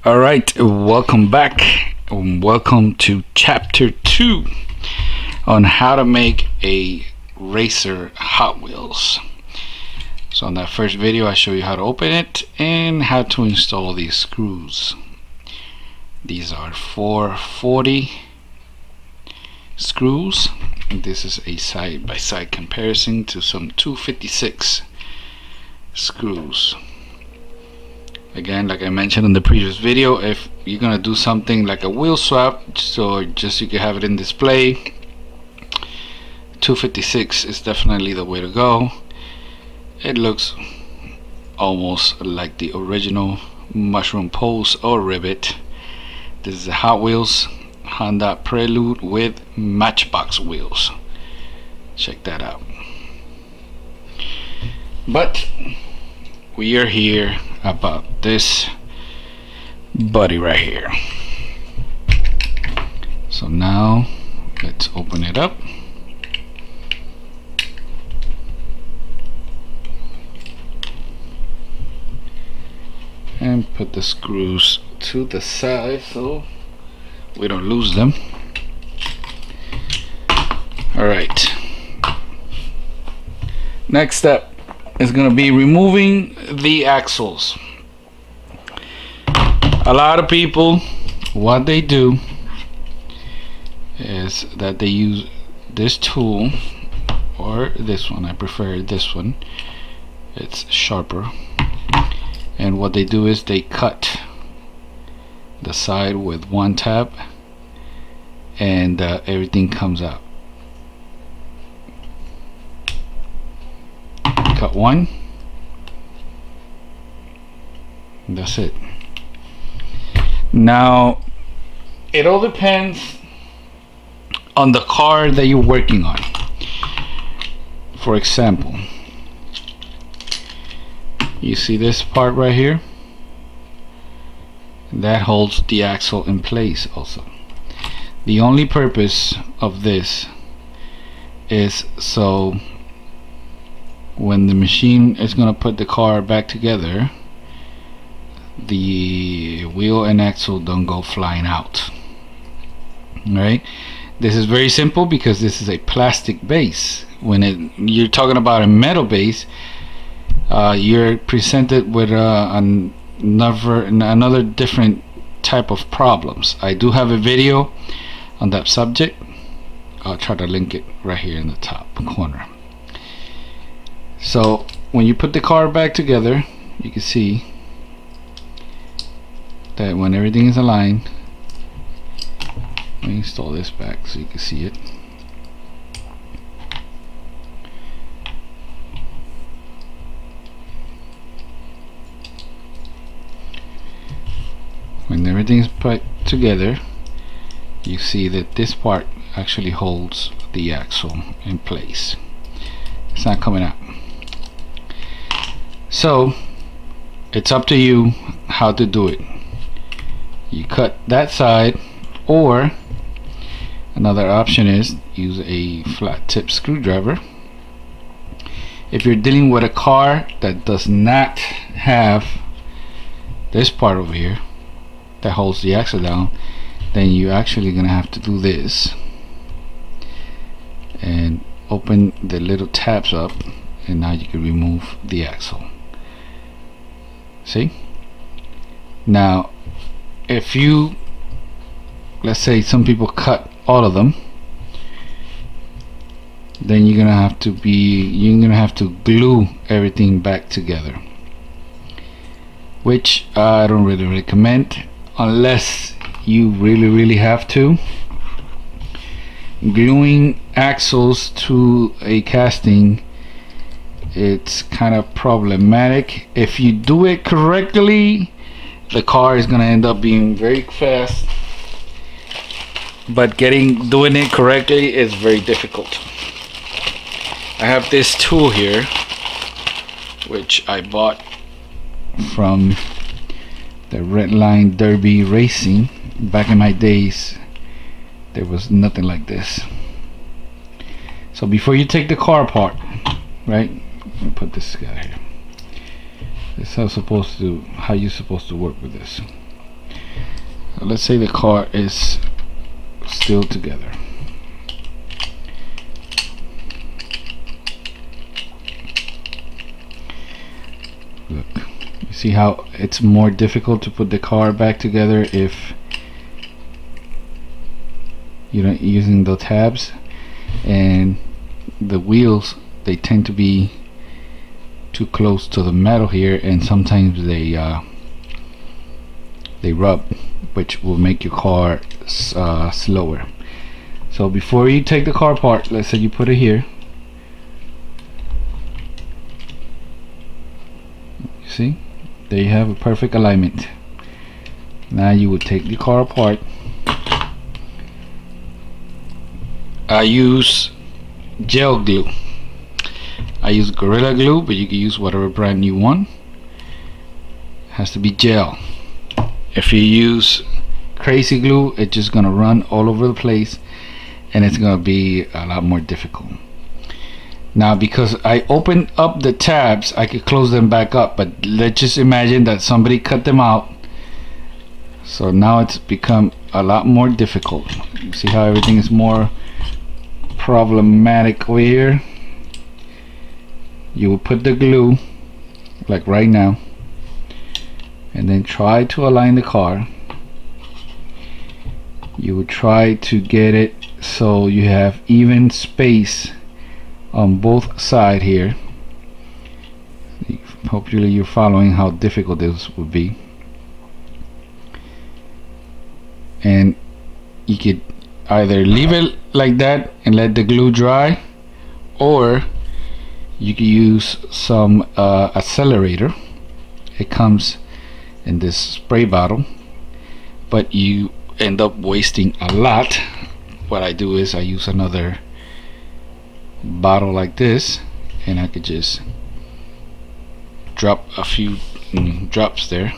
Alright, welcome back. Welcome to chapter 2 on how to make a racer Hot Wheels. So in that first video I show you how to open it and how to install these screws. These are 440 screws, and this is a side-by-side comparison to some 256 screws. Again, like I mentioned in the previous video, if you're gonna do something like a wheel swap, so just you can have it in display, 256 is definitely the way to go. It looks almost like the original mushroom pose or rivet. This is a Hot Wheels Honda Prelude with Matchbox wheels. Check that out. But we are here about this buddy right here. So now let's open it up. And put the screws to the side so we don't lose them. Alright. Next step is going to be removing the axles. A lot of people, what they do is that they use this tool, or this one. I prefer this one, it's sharper, and what they do is they cut the side with one tap and everything comes out. Cut one, that's it. Now it all depends on the car that you're working on. For example, you see this part right here, that holds the axle in place. Also, the only purpose of this is so when the machine is going to put the car back together, the wheel and axle don't go flying out. Alright, this is very simple because this is a plastic base. When you're talking about a metal base, you're presented with another different type of problems. I do have a video on that subject. I'll try to link it right here in the top corner. So when you put the car back together, you can see that when everything is aligned, let me install this back so you can see it. When everything is put together, you see that this part actually holds the axle in place. It's not coming out. So it's up to you how to do it. You cut that side, or another option is use a flat tip screwdriver. If you're dealing with a car that does not have this part over here that holds the axle down, then you're actually gonna have to do this and open the little tabs up, and now you can remove the axle. See? Now if you, let's say some people cut all of them, then you're gonna have to glue everything back together, which I don't really recommend unless you really have to. Gluing axles to a casting, it's kind of problematic. If you do it correctly, the car is going to end up being very fast, but doing it correctly is very difficult. I have this tool here which I bought from the Red Line Derby Racing. Back in my days there was nothing like this. So before you take the car apart, right, let me put this guy here. This is how you're supposed to work with this. So let's say the car is still together. Look, you see how it's more difficult to put the car back together if you're not using the tabs, and the wheels, they tend to be too close to the metal here, and sometimes they rub, which will make your car slower. So before you take the car apart, let's say you put it here, you see, there you have a perfect alignment. Now you would take the car apart. I use gel glue. I use Gorilla Glue, but you can use whatever brand you want. It has to be gel. If you use crazy glue, it's just gonna run all over the place, and it's gonna be a lot more difficult. Now, because I opened up the tabs, I could close them back up, but let's just imagine that somebody cut them out. So now it's become a lot more difficult. You see how everything is more problematic over here. You will put the glue like right now, and then try to align the car. You would try to get it so you have even space on both sides here. Hopefully you're following how difficult this would be. And you could either leave it like that and let the glue dry, or you can use some accelerator. It comes in this spray bottle, but you end up wasting a lot. What I do is I use another bottle like this, and I could just drop a few drops there.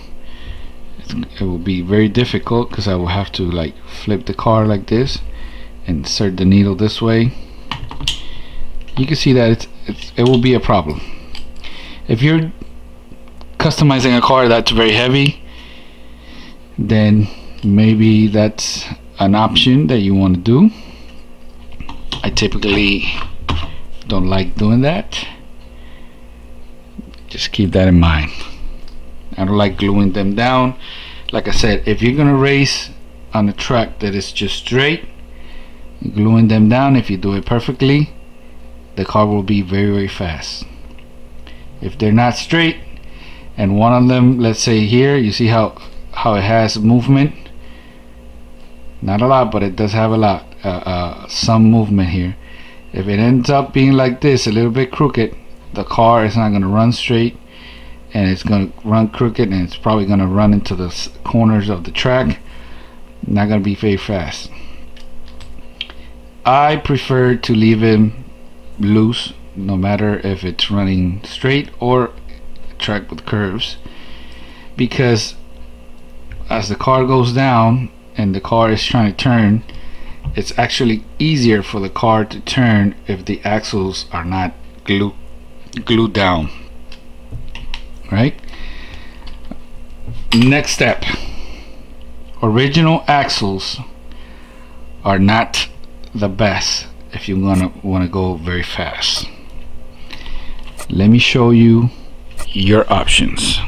It will be very difficult because I will have to like flip the car like this, insert the needle this way. You can see that it will be a problem. If you're customizing a car that's very heavy, then maybe that's an option that you want to do. I typically don't like doing that. Just keep that in mind. I don't like gluing them down. Like I said, if you're gonna race on a track that is just straight, gluing them down, if you do it perfectly, the car will be very, very fast. If they're not straight, and one of them, let's say here, you see how it has movement, not a lot, but it does have a lot, some movement here. If it ends up being like this, a little bit crooked, the car is not going to run straight, and it's going to run crooked, and it's probably going to run into the corners of the track. Not going to be very fast. I prefer to leave him loose, no matter if it's running straight or a track with curves, because as the car goes down and the car is trying to turn, it's actually easier for the car to turn if the axles are not glued down. Right? Next step. Original axles are not the best if you want to go very fast. Let me show you your options.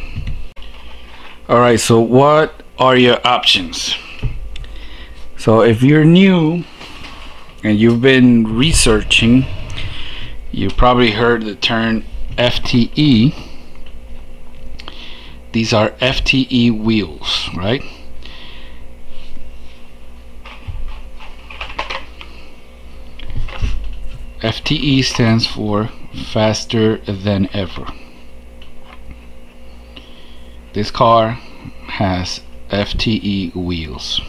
Alright, so what are your options? So if you're new and you've been researching, you probably heard the term FTE. These are FTE wheels, right? FTE stands for faster than ever. This car has FTE wheels,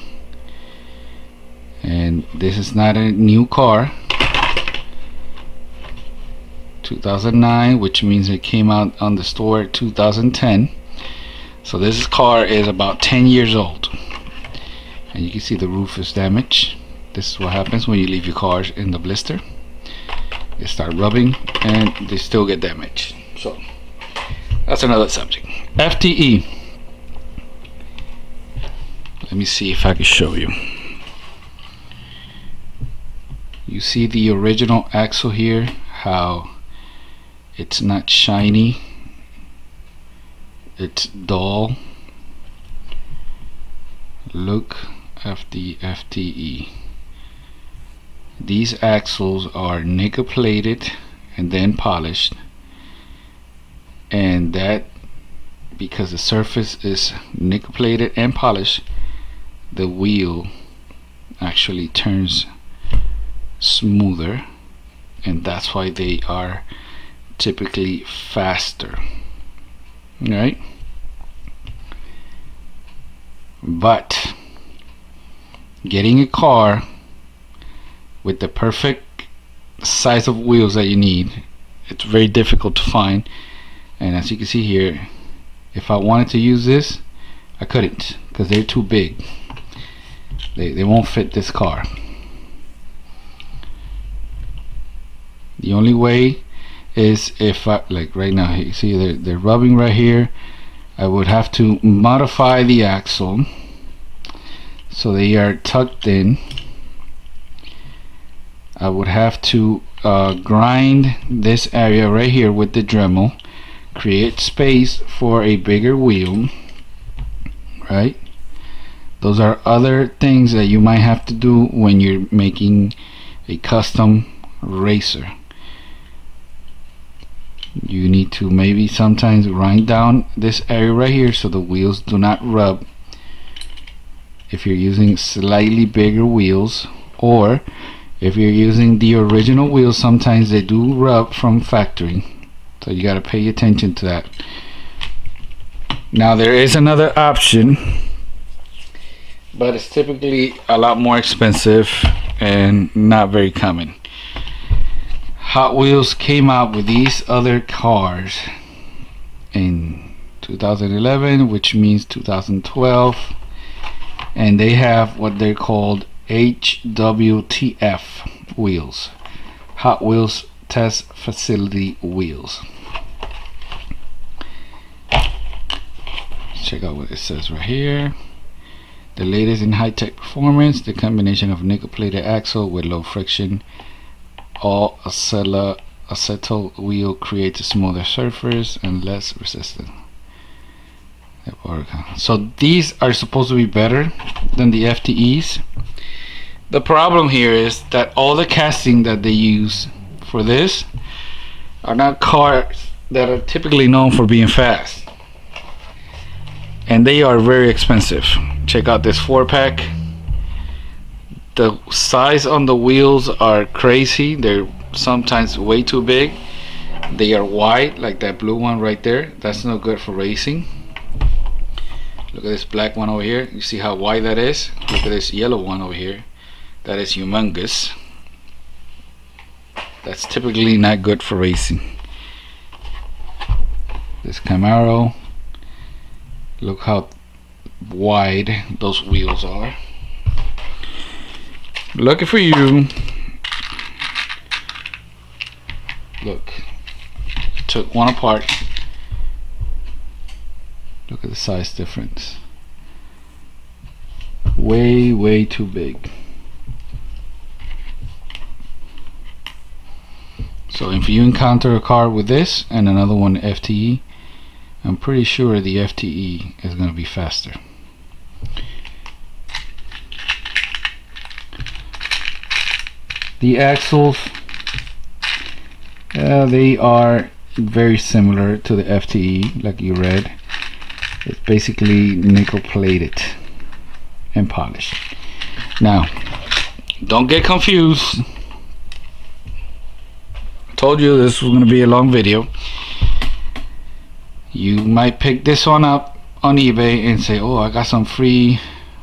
and this is not a new car. 2009, which means it came out on the store 2010. So this car is about 10 years old, and you can see the roof is damaged. This is what happens when you leave your cars in the blister. They start rubbing and they still get damaged. So that's another subject. FTE. Let Let me see if I can show you. You see the original axle here, how it's not shiny, it's dull. Look at the FTE. These axles are nickel plated and then polished, and that, because the surface is nickel plated and polished, the wheel actually turns smoother, and that's why they are typically faster, right? But getting a car with the perfect size of wheels that you need, it's very difficult to find. And as you can see here, if I wanted to use this, I couldn't, because they're too big. They won't fit this car. The only way is if I, like right now, you see they're rubbing right here. I would have to modify the axle so they are tucked in. I would have to grind this area right here with the Dremel, create space for a bigger wheel, right? Those are other things that you might have to do when you're making a custom racer. You need to maybe sometimes grind down this area right here so the wheels do not rub if you're using slightly bigger wheels, or if you're using the original wheels, sometimes they do rub from factory, so you got to pay attention to that. Now there is another option, but it's typically a lot more expensive and not very common. Hot Wheels came out with these other cars in 2011, which means 2012, and they have what they're called HWTF wheels, Hot Wheels Test Facility wheels. Check out what it says right here. The latest in high-tech performance, the combination of nickel-plated axle with low friction all acetal wheel creates a smoother surface and less resistant. So these are supposed to be better than the FTEs. The problem here is that all the casting that they use for this are not cars that are typically known for being fast, and they are very expensive. Check out this 4-pack. The size on the wheels are crazy. They're sometimes way too big. They are wide, like that blue one right there. That's no good for racing. Look at this black one over here. You see how wide that is? Look at this yellow one over here. That is humongous. That's typically not good for racing. This Camaro, look how wide those wheels are. Lucky for you, look, took one apart. Look at the size difference. Way too big. So if you encounter a car with this and another one FTE, I'm pretty sure the FTE is going to be faster. The axles, they are very similar to the FTE, like you read. It's basically nickel plated and polished. Now, don't get confused. I told you this was going to be a long video. You might pick this one up on eBay and say, oh, I got some free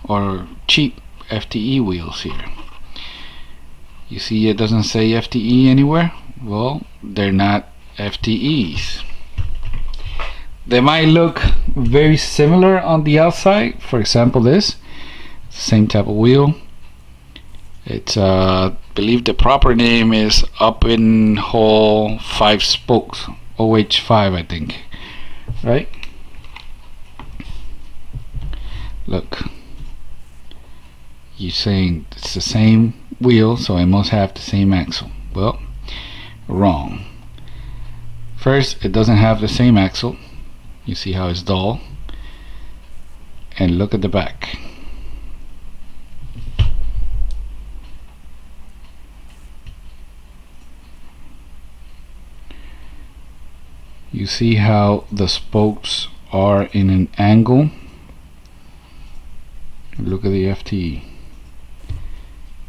or cheap FTE wheels here. You see it doesn't say FTE anywhere? Well, they're not FTEs. They might look very similar on the outside. For example, this same type of wheel. It's I believe the proper name is Up in Hole 5 Spokes, OH5 I think, right? Look, you're saying it's the same wheel, so it must have the same axle. Well, wrong. First, it doesn't have the same axle. You see how it's dull, and look at the back. You see how the spokes are in an angle. Look at the FTE.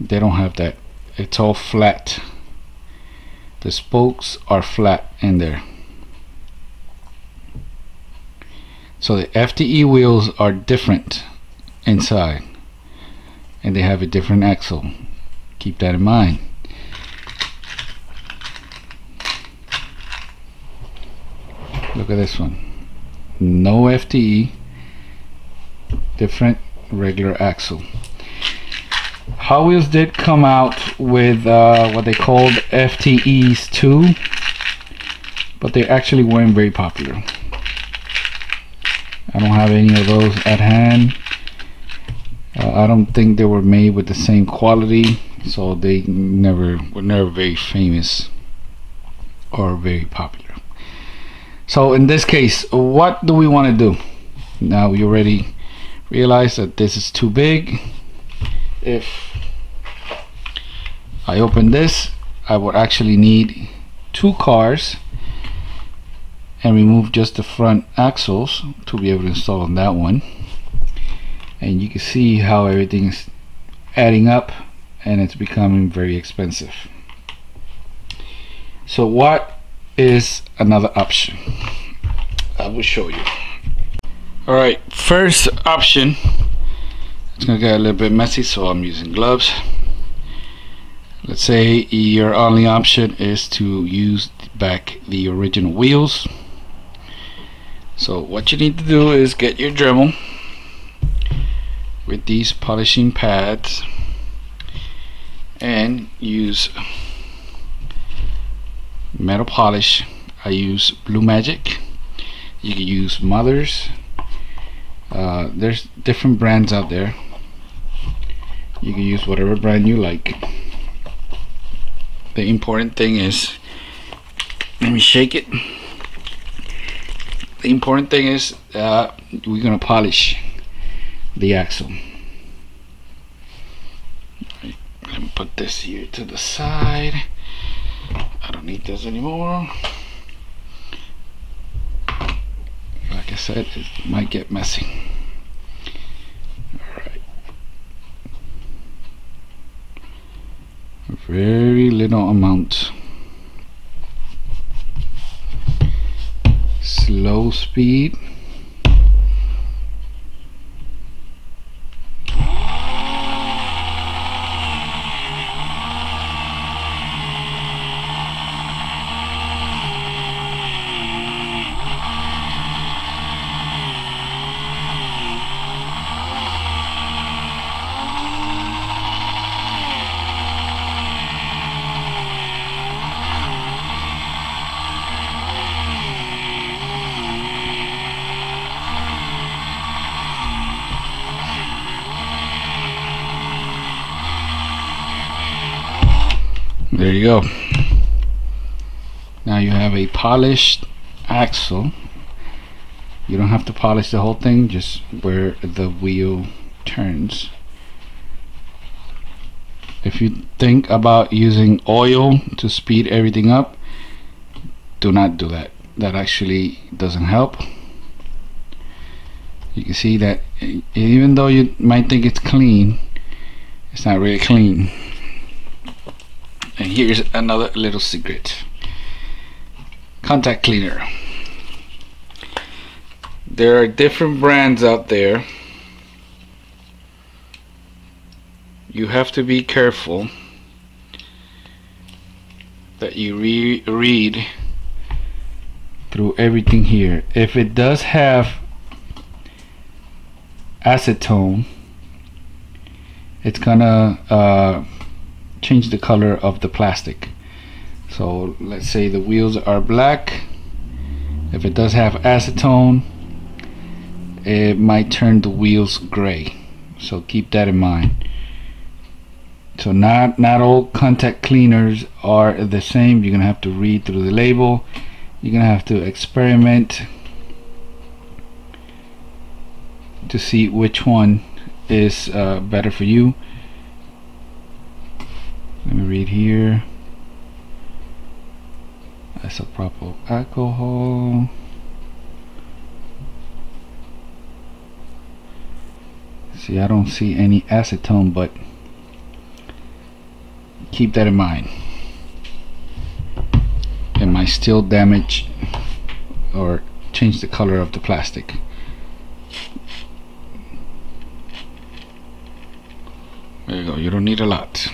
They don't have that. It's all flat. The spokes are flat in there. So the FTE wheels are different inside, and they have a different axle. Keep that in mind. Look at this one. No FTE, different regular axle. Hot Wheels did come out with what they called FTEs too, but they actually weren't very popular. I don't have any of those at hand. I don't think they were made with the same quality, so they were never very famous or very popular. So in this case, what do we want to do? Now we already realize that this is too big. If I open this, I would actually need 2 cars and remove just the front axles to be able to install on that one. And you can see how everything is adding up, and it's becoming very expensive. So what is another option? I will show you. Alright, first option, it's gonna get a little bit messy, so I'm using gloves. Let's say your only option is to use back the original wheels. So what you need to do is get your Dremel with these polishing pads and use metal polish. I use Blue Magic. You can use Mother's. There's different brands out there. You can use whatever brand you like. The important thing is, let me shake it. The important thing is we're gonna polish the axle. Right, let me put this here to the side. I don't need this anymore. Like I said, it might get messy. Alright. Very little amount. Slow speed. There you go. Now you have a polished axle. You don't have to polish the whole thing, just where the wheel turns. If you think about using oil to speed everything up, do not do that. That actually doesn't help. You can see that even though you might think it's clean, it's not really clean. And here's another little secret. Contact cleaner. There are different brands out there. You have to be careful that you read through everything here. If it does have acetone, it's gonna change the color of the plastic. So let's say the wheels are black. If it does have acetone, it might turn the wheels gray. So keep that in mind. So not all contact cleaners are the same. You're gonna have to read through the label. You're gonna have to experiment to see which one is better for you. Let me read here. Isopropyl alcohol. See, I don't see any acetone, but keep that in mind. It might still damage or change the color of the plastic. There you go. You don't need a lot.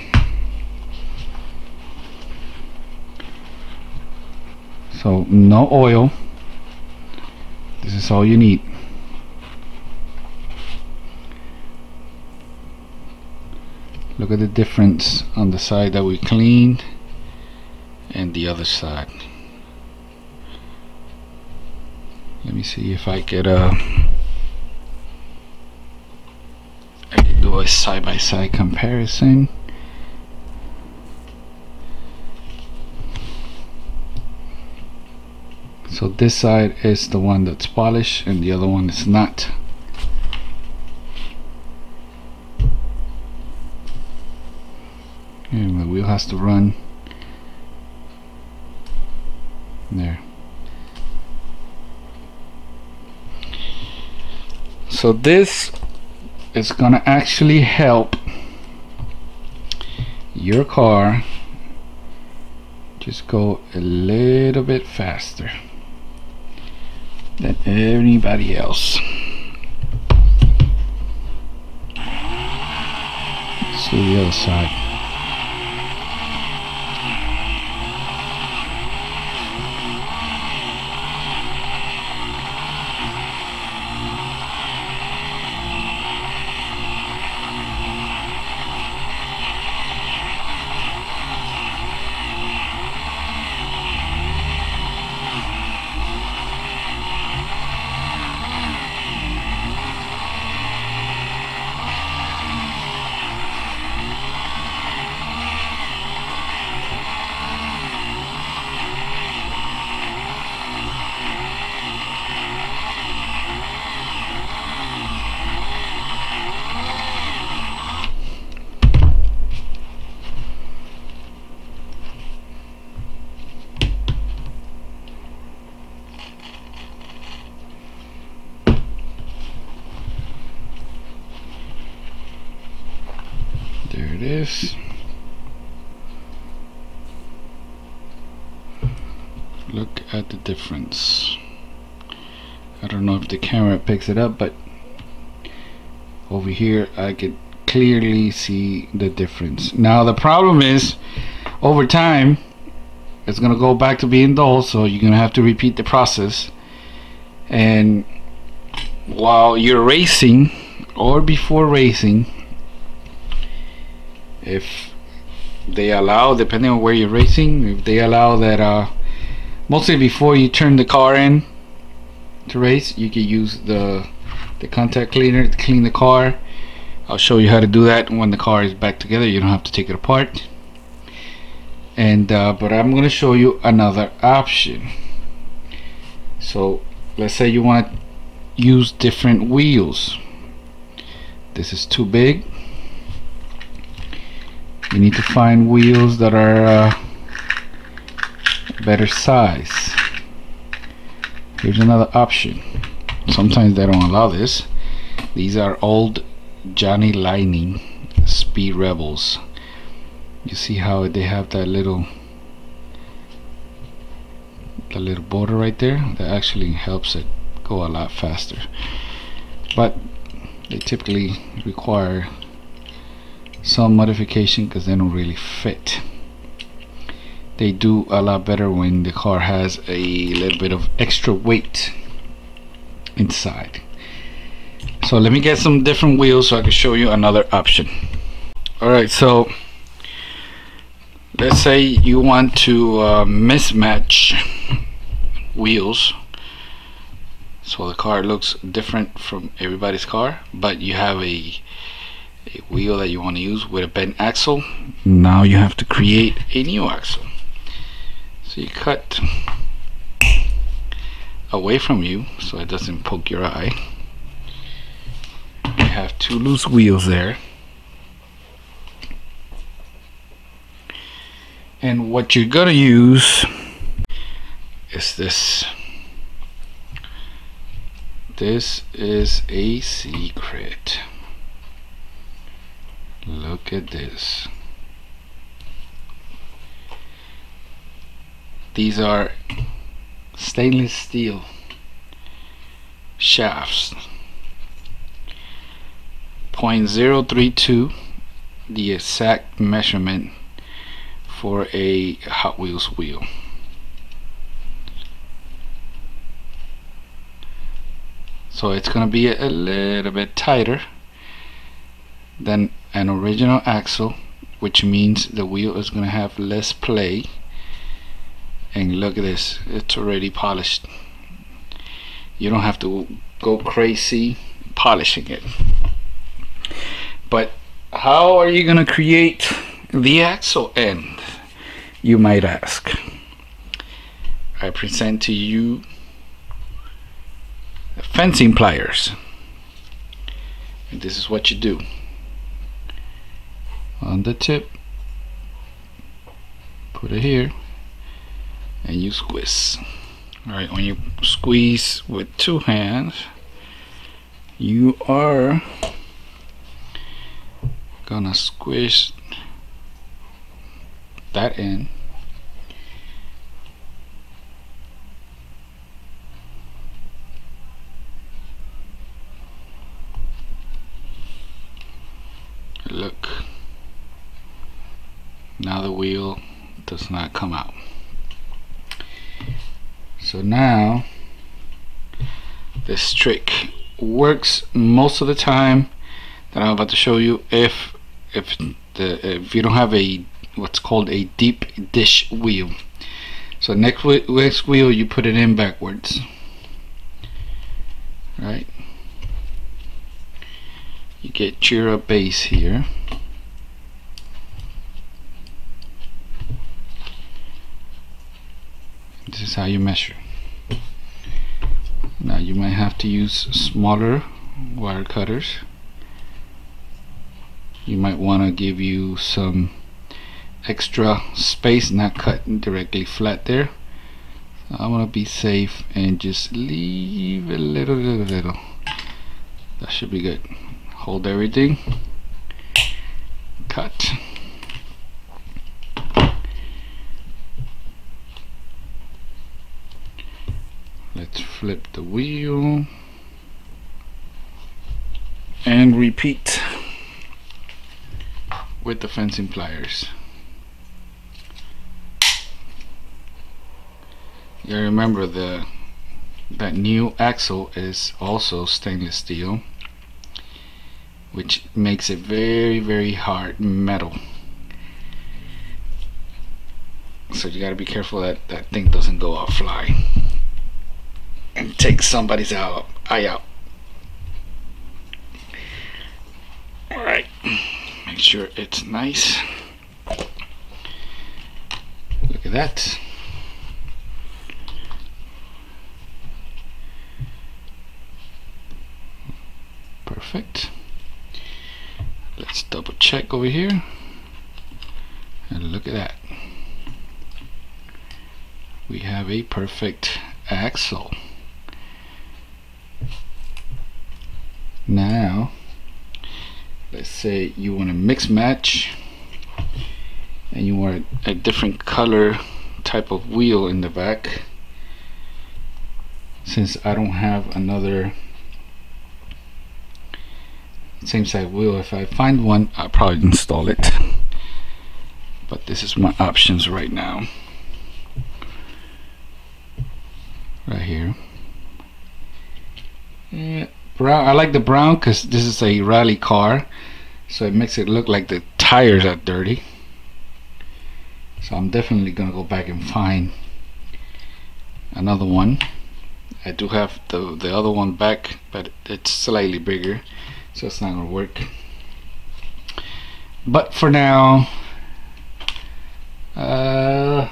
So no oil. This is all you need. Look at the difference on the side that we cleaned and the other side. Let me see if I could do a side-by-side comparison. So this side is the one that's polished and the other one is not. And the wheel has to run there. So this is gonna actually help your car just go a little bit faster than anybody else. Let's do the other side. There it is. Look at the difference. I don't know if the camera picks it up, but over here I could clearly see the difference. Now the problem is, over time it's gonna go back to being dull, so you're gonna have to repeat the process. And while you're racing or before racing, if they allow, depending on where you're racing, if they allow that mostly before you turn the car in to race, you can use the contact cleaner to clean the car. I'll show you how to do that when the car is back together. You don't have to take it apart. And but I'm going to show you another option. So let's say you want to use different wheels. This is too big. You need to find wheels that are better size. Here's another option. Sometimes they don't allow this. These are old Johnny Lightning Speed Rebels. You see how they have that little border right there? That actually helps it go a lot faster. But they typically require some modification because they don't really fit. They do a lot better when the car has a little bit of extra weight inside. So let me get some different wheels so I can show you another option. Alright, so let's say you want to mismatch wheels so the car looks different from everybody's car, but you have a a wheel that you want to use with a bent axle, now you have to create a new axle. So you cut away from you so it doesn't poke your eye. You have two loose wheels there. And what you're gonna use is this. This is a secret. Look at this. These are stainless steel shafts. 0.032, the exact measurement for a Hot Wheels wheel. So it's going to be a little bit tighter than an original axle, which means the wheel is going to have less play. And look at this, it's already polished. You don't have to go crazy polishing it. But how are you going to create the axle end, you might ask? I present to you fencing pliers. And this is what you do. On the tip, put it here, and you squeeze. Alright, when you squeeze with two hands, you are gonna squish that end look. Now the wheel does not come out. So now this trick works most of the time that I'm about to show you if you don't have a what's called a deep dish wheel. So next wheel you put it in backwards, right? You get your base here. This is how you measure. Now you might have to use smaller wire cutters. You might want to give you some extra space, not cut directly flat there. So I'm gonna be safe and just leave a little. That should be good. Hold everything. Cut. Let's flip the wheel and repeat with the fencing pliers. You remember that new axle is also stainless steel, which makes it very hard metal. So you gotta be careful that that thing doesn't go out fly and take somebody's eye out. Alright, make sure it's nice. Look at that. Perfect. Let's double check over here. And look at that. We have a perfect axle. Now, let's say you want to mix match and you want a different color type of wheel in the back. Since I don't have another same size wheel, if I find one I'll probably install it, but this is my options right now. Right here, yeah, brown. I like the brown because this is a rally car, so it makes it look like the tires are dirty. So I'm definitely gonna go back and find another one. I do have the other one back, but it's slightly bigger, so it's not gonna work. But for now, let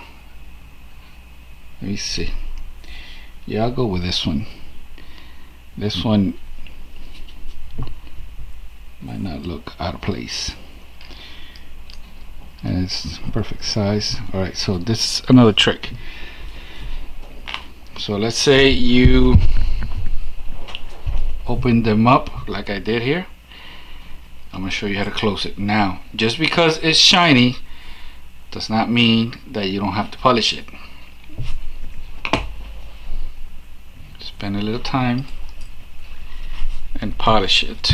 me see. Yeah, I'll go with this one. This one might not look out of place, and it's perfect size. Alright, so this is another trick. So let's say you open them up like I did here. I'm gonna show you how to close it. Now, just because it's shiny does not mean that you don't have to polish it. Spend a little time and polish it.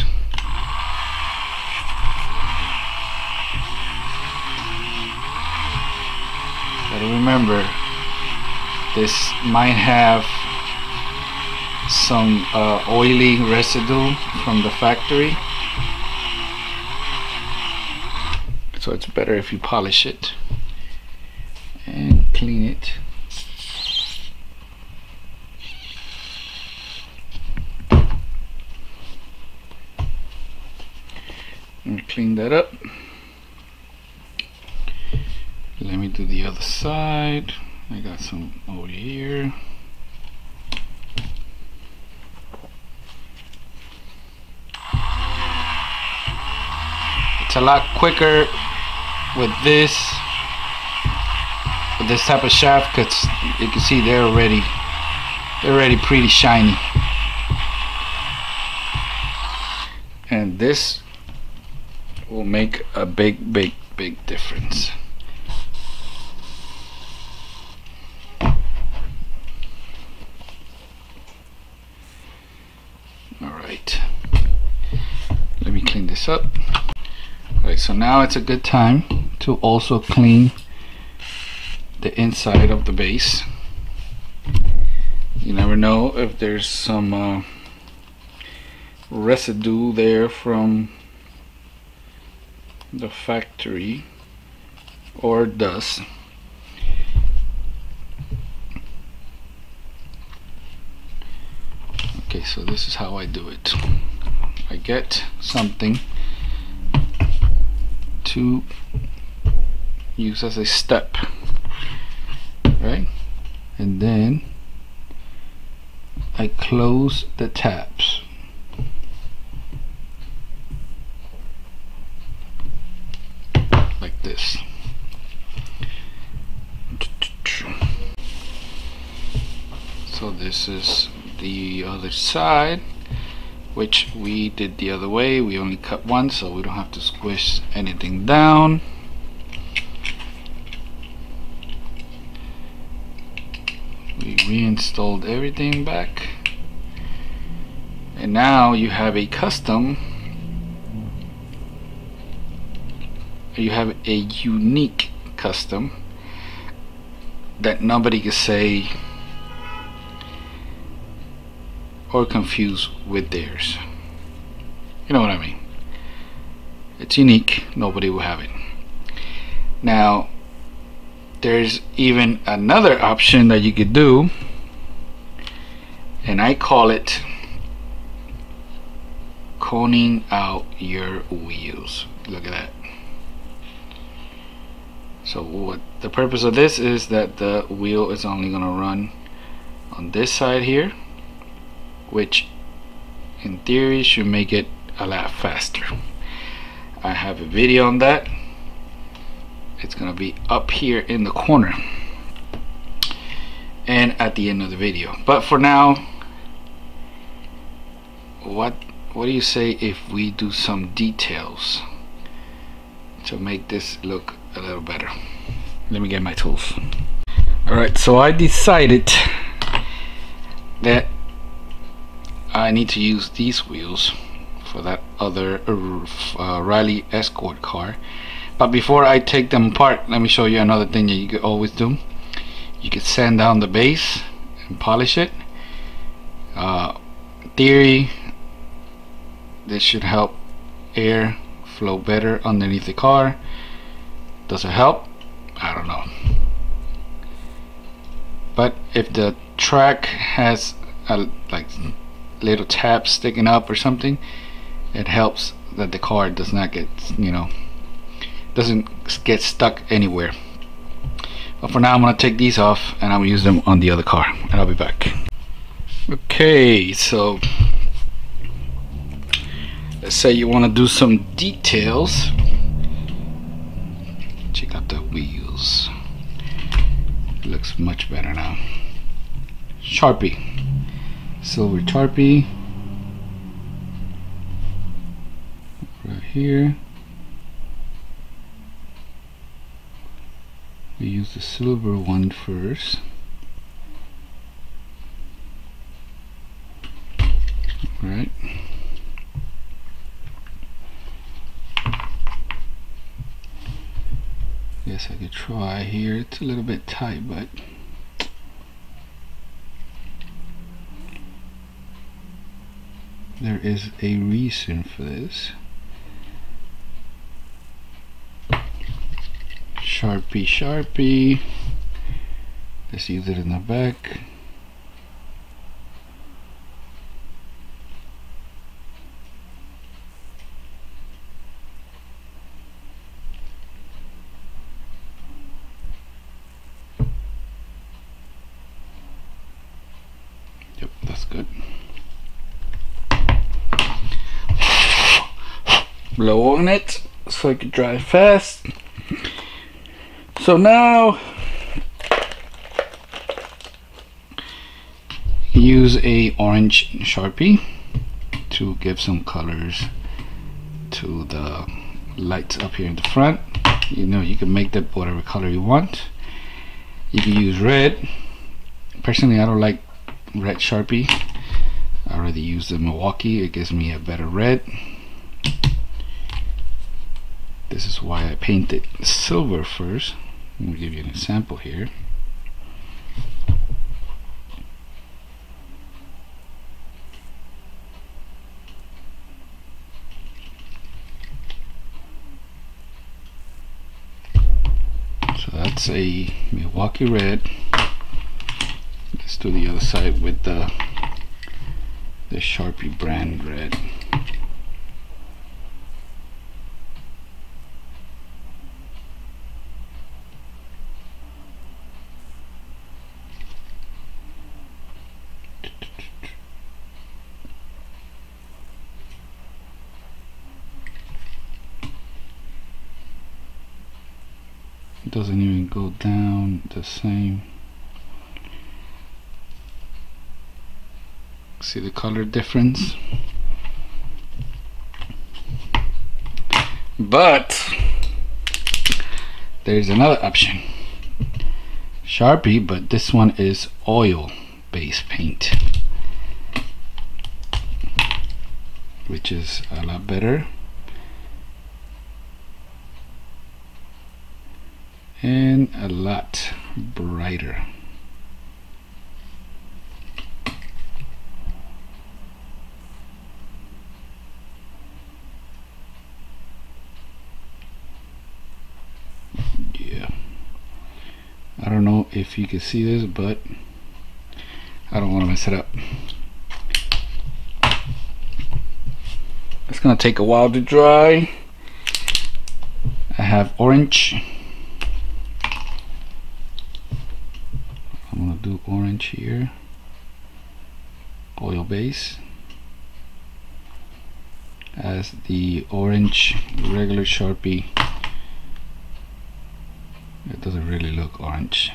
Gotta remember, this might have some oily residue from the factory, so it's better if you polish it and clean it. And clean that up. Let me do the other side. I got some over here. It's a lot quicker with this type of shaft, because you can see they're already pretty shiny, and this will make a big difference. Alright, let me clean this up. Alright, so now it's a good time to also clean the inside of the base. You never know if there's some residue there from the factory or dust. Okay, so this is how I do it. I get something to use as a step, right? And then I close the tabs. Like this. So this is the other side, which we did the other way. We only cut one, so we don't have to squish anything down. We reinstalled everything back, and now you have a custom, you have a unique custom that nobody can say or confuse with theirs. You know what I mean? It's unique, nobody will have it. Now there's even another option that you could do, and I call it coning out your wheels. Look at that. So what the purpose of this is that the wheel is only going to run on this side here, which in theory should make it a lot faster. I have a video on that. It's gonna be up here in the corner and at the end of the video. But for now, what do you say if we do some details to make this look a little better? Let me get my tools. Alright, so I decided that I need to use these wheels for that other Riley Escort car. But before I take them apart, let me show you another thing that you could always do. You could sand down the base and polish it. In theory, this should help air flow better underneath the car. Does it help? I don't know. But if the track has a like little tabs sticking up or something, it helps that the car does not get, you know, doesn't get stuck anywhere. But for now I'm gonna take these off and I'll use them on the other car, and I'll be back. Okay, so let's say you want to do some details. Check out the wheels. It looks much better now. Sharpie, silver Sharpie right here. We use the silver one first. Right. Guess I could try here. It's a little bit tight, but there is a reason for this. Sharpie, Sharpie. Let's use it in the back. Yep, that's good. Blow on it so I can drive fast. So now use a orange Sharpie to give some colors to the lights up here in the front. You know, you can make that whatever color you want. You can use red. Personally, I don't like red Sharpie. I rather use the Milwaukee. It gives me a better red. This is why I painted silver first. Let me give you an example here. So that's a Milwaukee red. Let's do the other side with the Sharpie brand red. It doesn't even go down the same. See the color difference? But there's another option. Sharpie, but this one is oil based paint, which is a lot better and a lot brighter. Yeah, I don't know if you can see this, but I don't want to mess it up. It's gonna take a while to dry. I have orange. I'm gonna do orange here, oil base, as the orange regular Sharpie. It doesn't really look orange.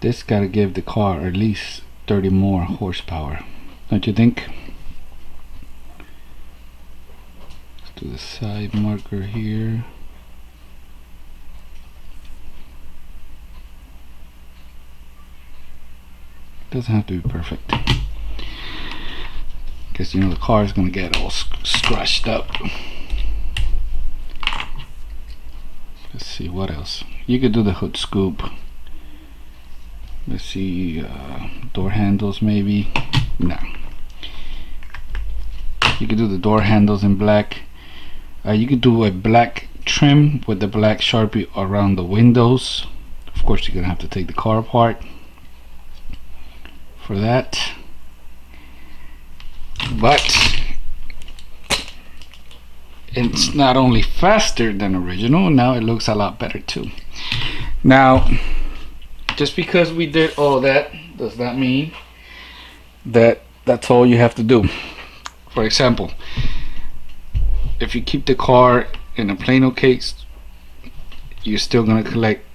This gotta give the car at least 30 more horsepower, don't you think? Let's do the side marker here. Doesn't have to be perfect, because you know the car is gonna get all scratched up. Let's see what else. You could do the hood scoop. Let's see, door handles maybe. No. You could do the door handles in black, You could do a black trim with the black Sharpie around the windows. Of course, you're gonna have to take the car apart for that, but it's not only faster than original, now it looks a lot better too. Now, just because we did all that does not mean that that's all you have to do. For example, if you keep the car in a Plano case, you're still gonna collect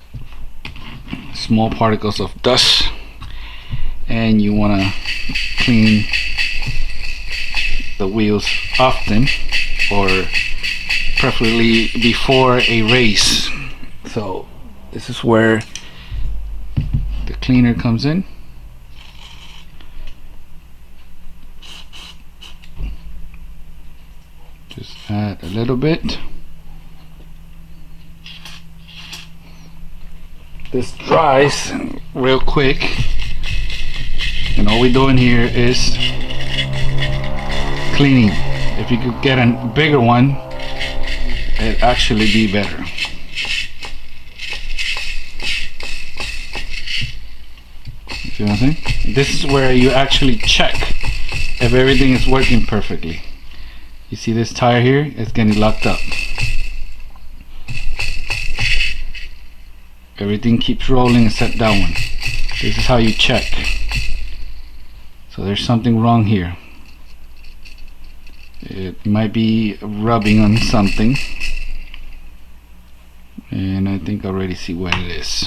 small particles of dust, and you want to clean the wheels often, or preferably before a race. So this is where the cleaner comes in. Just add a little bit. This dries real quick, and all we're doing here is cleaning. If you could get a bigger one, it'd actually be better. See what I'm saying? This is where you actually check if everything is working perfectly. You see this tire here? It's getting locked up. Everything keeps rolling except that one. This is how you check. So there's something wrong here. It might be rubbing on something, and I think I already see what it is.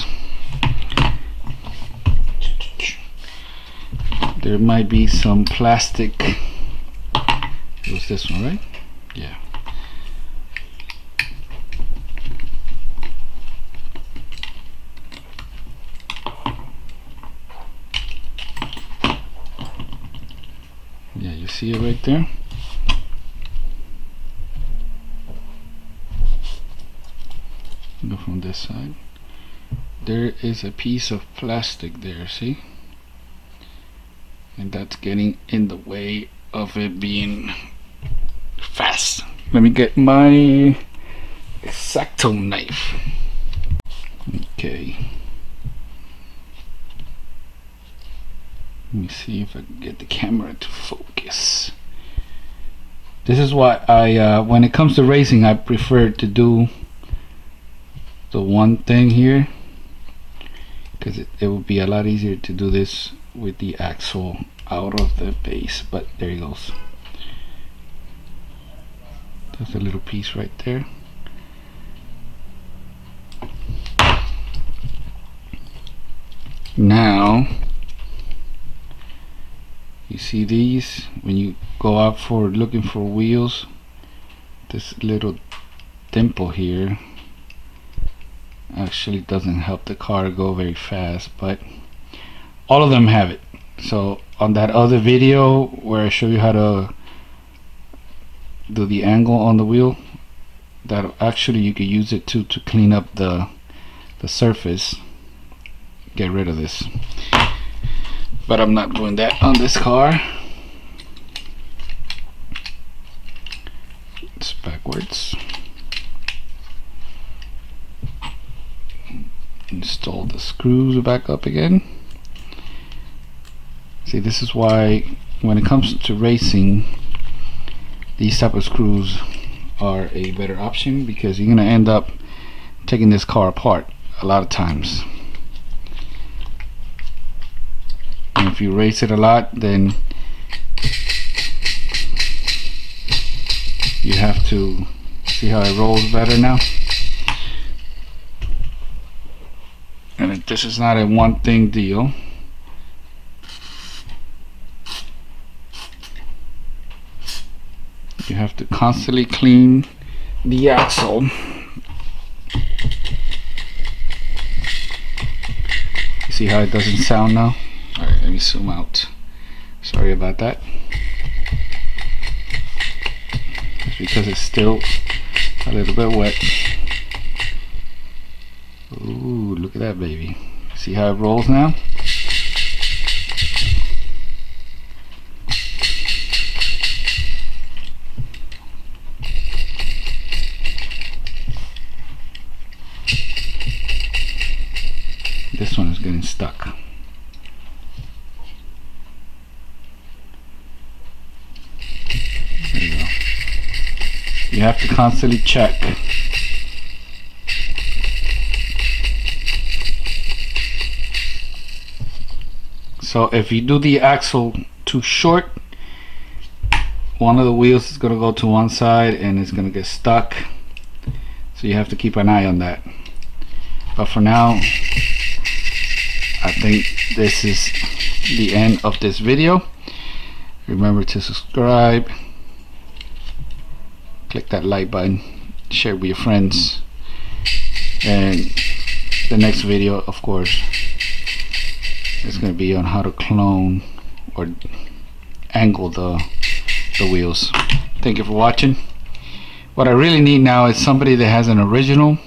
There might be some plastic. It was this one, right? Yeah. Yeah, you see it right there? Go from this side. There is a piece of plastic there, see? And that's getting in the way of it being fast. Let me get my X-Acto knife. Okay. Let me see if I can get the camera to focus. This is why I, when it comes to racing, I prefer to do the one thing here, because it would be a lot easier to do this with the axle out of the base. But there he goes. That's a little piece right there. Now you see these, when you go out for looking for wheels, this little dimple here actually doesn't help the car go very fast, but all of them have it. So on that other video where I show you how to do the angle on the wheel, that actually you could use it to clean up the surface, get rid of this. But I'm not doing that on this car. It's backwards. Install the screws back up again. See, this is why when it comes to racing, these type of screws are a better option, because you're gonna end up taking this car apart a lot of times. And if you race it a lot, then you have to see how it rolls better now. And this is not a one thing deal. You have to constantly clean the axle. You see how it doesn't sound now? Alright, let me zoom out. Sorry about that. It's because it's still a little bit wet. Ooh, look at that baby. See how it rolls now? stuck. There you go. You have to constantly check. So if you do the axle too short, one of the wheels is going to go to one side and it's going to get stuck. So you have to keep an eye on that. But for now, I think this is the end of this video. Remember to subscribe, click that like button, share with your friends, and the next video, of course, is going to be on how to clone or angle the wheels. Thank you for watching. What I really need now is somebody that has an original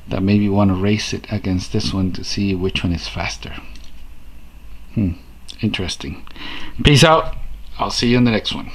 that maybe want to race it against this one to see which one is faster. Interesting. Peace out. I'll see you in the next one.